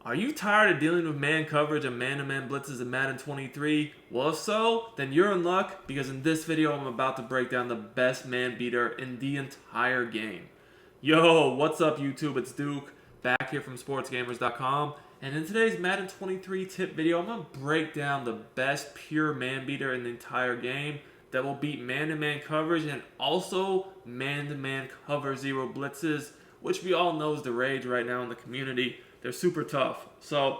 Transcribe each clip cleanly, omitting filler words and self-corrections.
Are you tired of dealing with man coverage and man-to-man blitzes in Madden 23? Well, if so, then you're in luck because in this video I'm about to break down the best man beater in the entire game. Yo, what's up YouTube? It's Duke, back here from SportsGamers.com, and in today's Madden 23 tip video, I'm going to break down the best pure man beater in the entire game that will beat man-to-man coverage and also man-to-man cover zero blitzes, which we all know is the rage right now in the community. They're super tough. So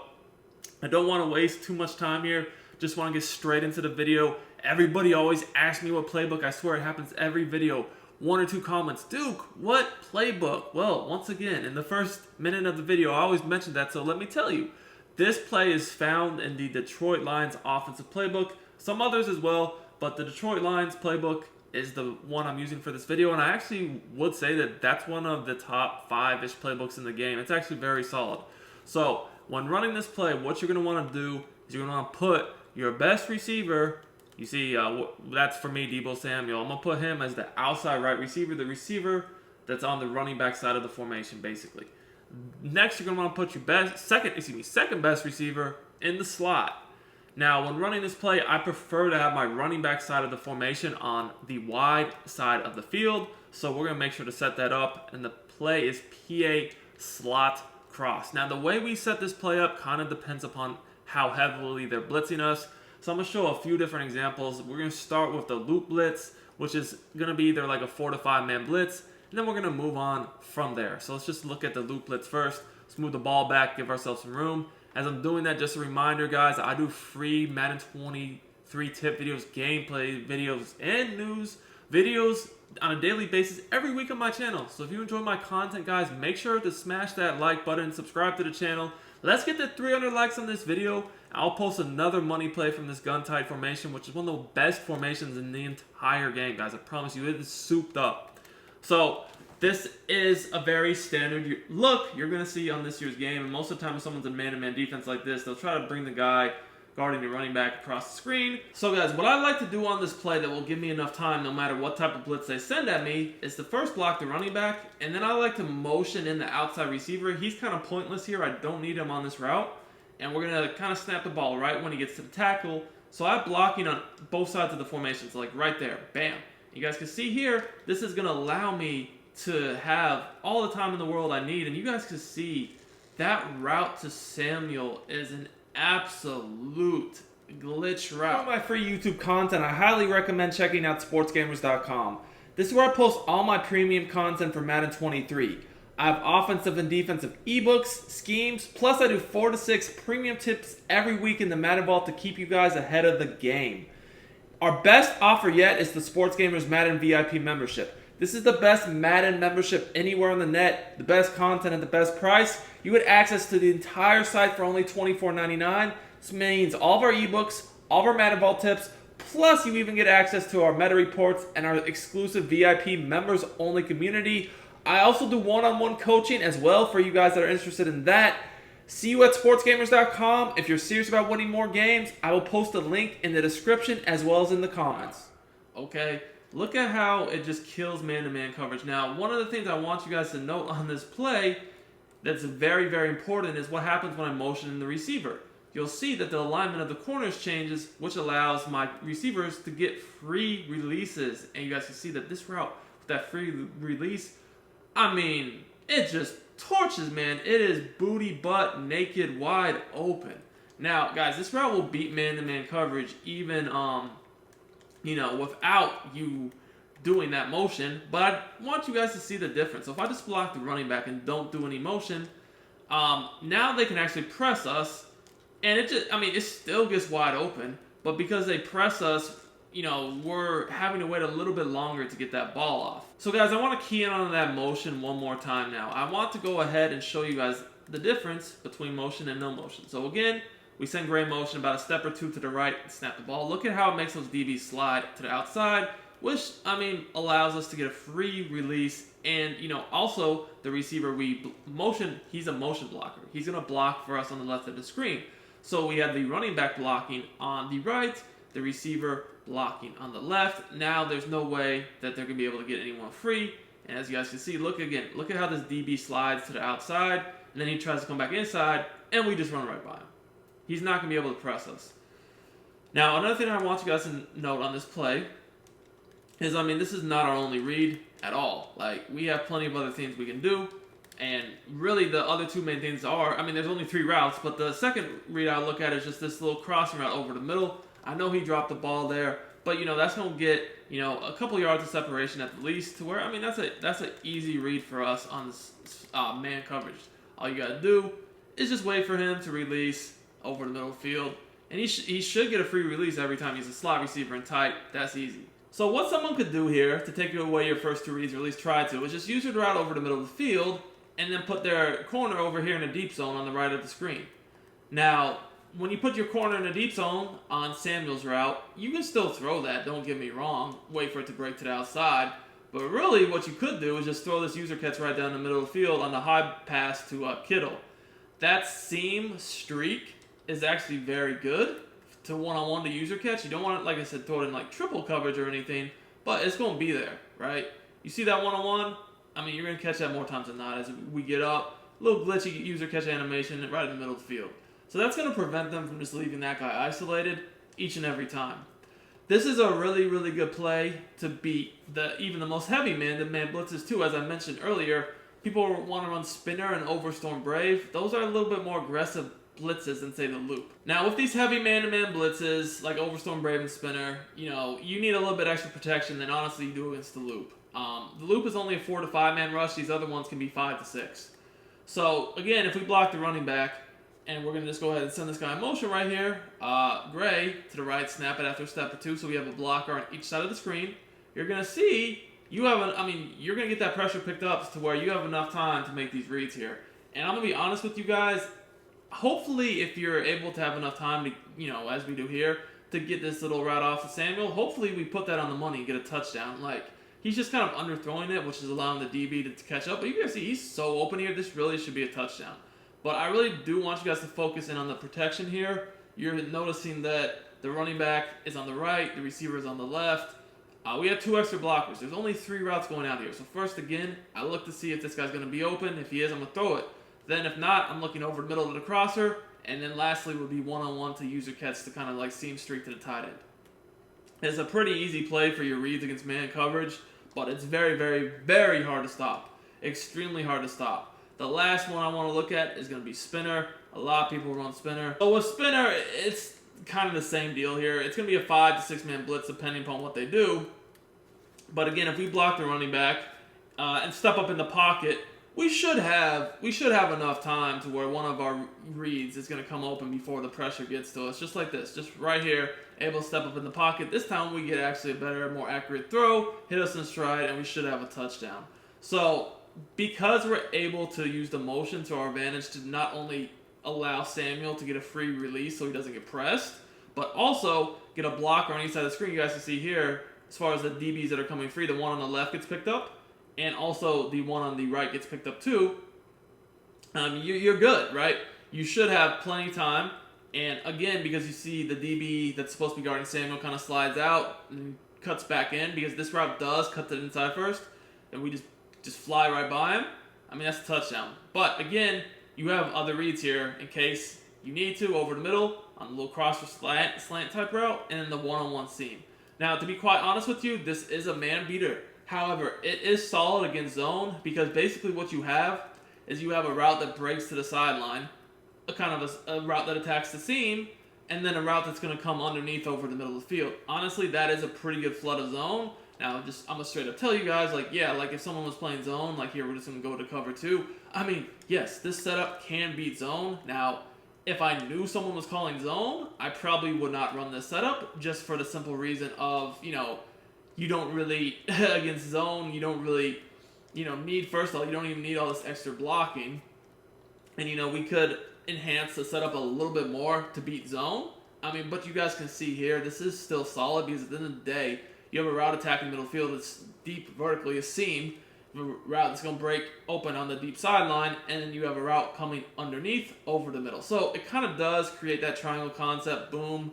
I don't want to waste too much time here. Just want to get straight into the video. Everybody always asks me what playbook. I swear it happens every video. One or two comments. Duke, what playbook? Well, once again, in the first minute of the video, I always mention that. So let me tell you. This play is found in the Detroit Lions offensive playbook. Some others as well. But the Detroit Lions playbook is the one I'm using for this video, and I actually would say that that's one of the top 5-ish playbooks in the game. It's actually very solid. So when running this play, what you're going to want to do is you're going to want to put your best receiver. You see, that's for me, Deebo Samuel. I'm going to put him as the outside right receiver, the receiver that's on the running back side of the formation, basically. Next, you're going to want to put your second best receiver in the slot. Now, when running this play, I prefer to have my running back side of the formation on the wide side of the field. So we're going to make sure to set that up. And the play is PA slot cross. Now, the way we set this play up kind of depends upon how heavily they're blitzing us. So I'm going to show a few different examples. We're going to start with the loop blitz, which is going to be either like a 4 to 5 man blitz. And then we're going to move on from there. So let's just look at the loop blitz first. Let's move the ball back, give ourselves some room. As I'm doing that, just a reminder, guys, I do free Madden 23 tip videos, gameplay videos, and news videos on a daily basis every week on my channel. So if you enjoy my content, guys, make sure to smash that like button, subscribe to the channel. Let's get to 300 likes on this video. I'll post another money play from this gun tight formation, which is one of the best formations in the entire game, guys. I promise you, it is souped up. So this is a very standard look you're going to see on this year's game. And most of the time when someone's in man-to-man defense like this, they'll try to bring the guy guarding your running back across the screen. So guys, what I like to do on this play that will give me enough time no matter what type of blitz they send at me is to first block the running back. And then I like to motion in the outside receiver. He's kind of pointless here. I don't need him on this route. And we're going to kind of snap the ball right when he gets to the tackle. So I'm blocking on both sides of the formation. So like right there. Bam. You guys can see here, this is going to allow me to have all the time in the world I need. And you guys can see that route to Samuel is an absolute glitch route. For my free YouTube content, I highly recommend checking out SportsGamers.com. This is where I post all my premium content for Madden 23. I have offensive and defensive ebooks, schemes, plus I do 4 to 6 premium tips every week in the Madden Vault to keep you guys ahead of the game. Our best offer yet is the SportsGamers Madden VIP membership. This is the best Madden membership anywhere on the net, the best content at the best price. You get access to the entire site for only $24.99. This means all of our ebooks, all of our Madden Vault tips, plus you even get access to our meta reports and our exclusive VIP members only community. I also do one-on-one coaching as well for you guys that are interested in that. See you at sportsgamers.com. If you're serious about winning more games, I will post a link in the description as well as in the comments. Okay. Look at how it just kills man-to-man coverage. Now, one of the things I want you guys to note on this play that's very, very important is what happens when I motion in the receiver. You'll see that the alignment of the corners changes, which allows my receivers to get free releases. And you guys can see that this route, with that free release, I mean, it just torches, man. It is booty, butt, naked, wide open. Now, guys, this route will beat man-to-man coverage even, without you doing that motion. But I want you guys to see the difference. So if I just block the running back and don't do any motion, now they can actually press us. And it still gets wide open. But because they press us, we're having to wait a little bit longer to get that ball off. So guys, I want to key in on that motion one more time now. I want to go ahead and show you guys the difference between motion and no motion. So again, we send gray motion about a step or two to the right and snap the ball. Look at how it makes those DBs slide to the outside, which, allows us to get a free release. And, also the receiver he's a motion blocker. He's going to block for us on the left of the screen. So we have the running back blocking on the right, the receiver blocking on the left. Now there's no way that they're going to be able to get anyone free. And as you guys can see, look at how this DB slides to the outside. and then he tries to come back inside, and we just run right by him. He's not going to be able to press us. Now, another thing I want you guys to note on this play is, I mean, this is not our only read at all. Like, we have plenty of other things we can do, and really the other two main things are, I mean, there's only 3 routes, but the second read I look at is just this little crossing route over the middle. I know he dropped the ball there, but, you know, that's going to get, you know, a couple yards of separation at the least to where, I mean, that's an easy read for us on this man coverage. All you got to do is just wait for him to release over the middle of the field, and he should get a free release every time he's a slot receiver and tight. That's easy. So what someone could do here to take away your first 2 reads, or at least try to, is just use your route over the middle of the field and then put their corner over here in a deep zone on the right of the screen. Now, when you put your corner in a deep zone on Samuel's route, you can still throw that, don't get me wrong, wait for it to break to the outside, but really what you could do is just throw this user catch right down the middle of the field on the high pass to Kittle. That seam streak is actually very good to one-on-one to user catch. You don't want to, like I said, throw it in like triple coverage or anything, but it's going to be there, right? You see that one-on-one? I mean, you're going to catch that more times than not as we get up. A little glitchy user catch animation right in the middle of the field. So that's going to prevent them from just leaving that guy isolated each and every time. This is a really, really good play to beat even the most heavy man blitzes too. As I mentioned earlier, people want to run spinner and overstorm brave. Those are a little bit more aggressive blitzes than, say, the loop. Now, with these heavy man-to-man blitzes, like overstorm brave and spinner, you know, you need a little bit extra protection than honestly you do against the loop. The loop is only a 4 to 5 man rush. These other ones can be 5 to 6. So, again, if we block the running back, and we're going to just go ahead and send this guy in motion right here, Gray to the right, snap it after a step or 2, so we have a blocker on each side of the screen. You're going to see, you're going to get that pressure picked up to where you have enough time to make these reads here. And I'm going to be honest with you guys, hopefully if you're able to have enough time to, you know, as we do here, to get this little route off to Samuel, hopefully we put that on the money and get a touchdown. Like, he's just kind of underthrowing it, which is allowing the DB to catch up. But you guys see, he's so open here, this really should be a touchdown. But I really do want you guys to focus in on the protection here. You're noticing that the running back is on the right, the receiver is on the left. We have 2 extra blockers. There's only 3 routes going out here. So first, again, I look to see if this guy's going to be open. If he is, I'm going to throw it. Then if not, I'm looking over the middle of the crosser. And then lastly would be one-on-one to user catch to kind of like seam streak to the tight end. It's a pretty easy play for your reads against man coverage, but it's very, very, very hard to stop. Extremely hard to stop. The last one I want to look at is going to be spinner. A lot of people run spinner. So with spinner, it's kind of the same deal here. It's going to be a 5 to 6 man blitz depending upon what they do. But again, if we block the running back and step up in the pocket, we should have enough time to where one of our reads is going to come open before the pressure gets to us. Just like this. Just right here, able to step up in the pocket. This time we get actually a better, more accurate throw, hit us in stride, and we should have a touchdown. So because we're able to use the motion to our advantage to not only allow Samuel to get a free release so he doesn't get pressed, but also get a blocker on each side of the screen. You guys can see here, as far as the DBs that are coming free, the one on the left gets picked up, and also the one on the right gets picked up too. You're good, right? You should have plenty of time. And again, because you see the DB that's supposed to be guarding Samuel kind of slides out and cuts back in, because this route does cut to the inside first, and we just fly right by him. I mean, that's a touchdown. But again, you have other reads here in case you need to, over the middle, on the little cross or slant type route, and then the one-on-one seam. Now, to be quite honest with you, this is a man beater. However, it is solid against zone, because basically what you have is you have a route that breaks to the sideline, a kind of a route that attacks the seam, and then a route that's going to come underneath over the middle of the field. Honestly, that is a pretty good flood of zone. Now, I'm going to straight up tell you guys, like, yeah, like if someone was playing zone, like here, we're just going to go to cover 2. I mean, yes, this setup can beat zone. Now, if I knew someone was calling zone, I probably would not run this setup, just for the simple reason of, you know, you don't really, against zone, you don't really, you know, need, first of all, you don't even need all this extra blocking. And, you know, we could enhance the setup a little bit more to beat zone. I mean, but you guys can see here, this is still solid, because at the end of the day, you have a route attacking middle field that's deep vertically, a seam, a route that's going to break open on the deep sideline, and then you have a route coming underneath over the middle. So it kind of does create that triangle concept, boom,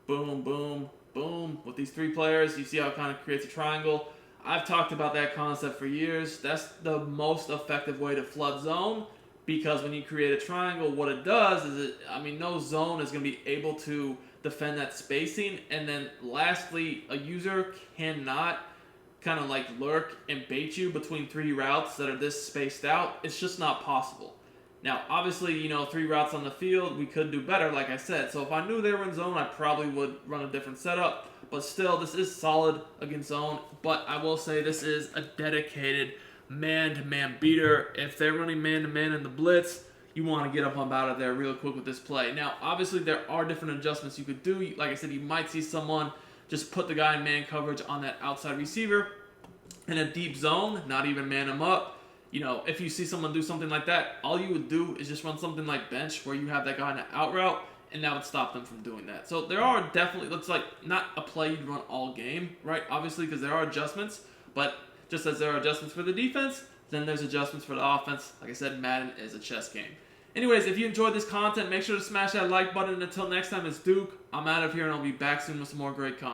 boom, boom, boom. With these 3 players, you see how it kind of creates a triangle. I've talked about that concept for years. That's the most effective way to flood zone, because when you create a triangle, what it does is no zone is going to be able to defend that spacing. And then lastly, a user cannot kind of like lurk and bait you between 3 routes that are this spaced out. It's just not possible. Now, obviously, 3 routes on the field, we could do better, like I said. So if I knew they were in zone, I probably would run a different setup. But still, this is solid against zone. But I will say this is a dedicated man-to-man beater. If they're running man-to-man in the blitz, you want to get up out of there real quick with this play. Now, obviously, there are different adjustments you could do. Like I said, you might see someone just put the guy in man coverage on that outside receiver in a deep zone, not even man him up. If you see someone do something like that, all you would do is just run something like bench where you have that guy in an out route, and that would stop them from doing that. So there are definitely, looks like not a play you'd run all game, right? Obviously, because there are adjustments, but just as there are adjustments for the defense, then there's adjustments for the offense. Like I said, Madden is a chess game. Anyways, if you enjoyed this content, make sure to smash that like button. Until next time, it's Duke. I'm out of here, and I'll be back soon with some more great content.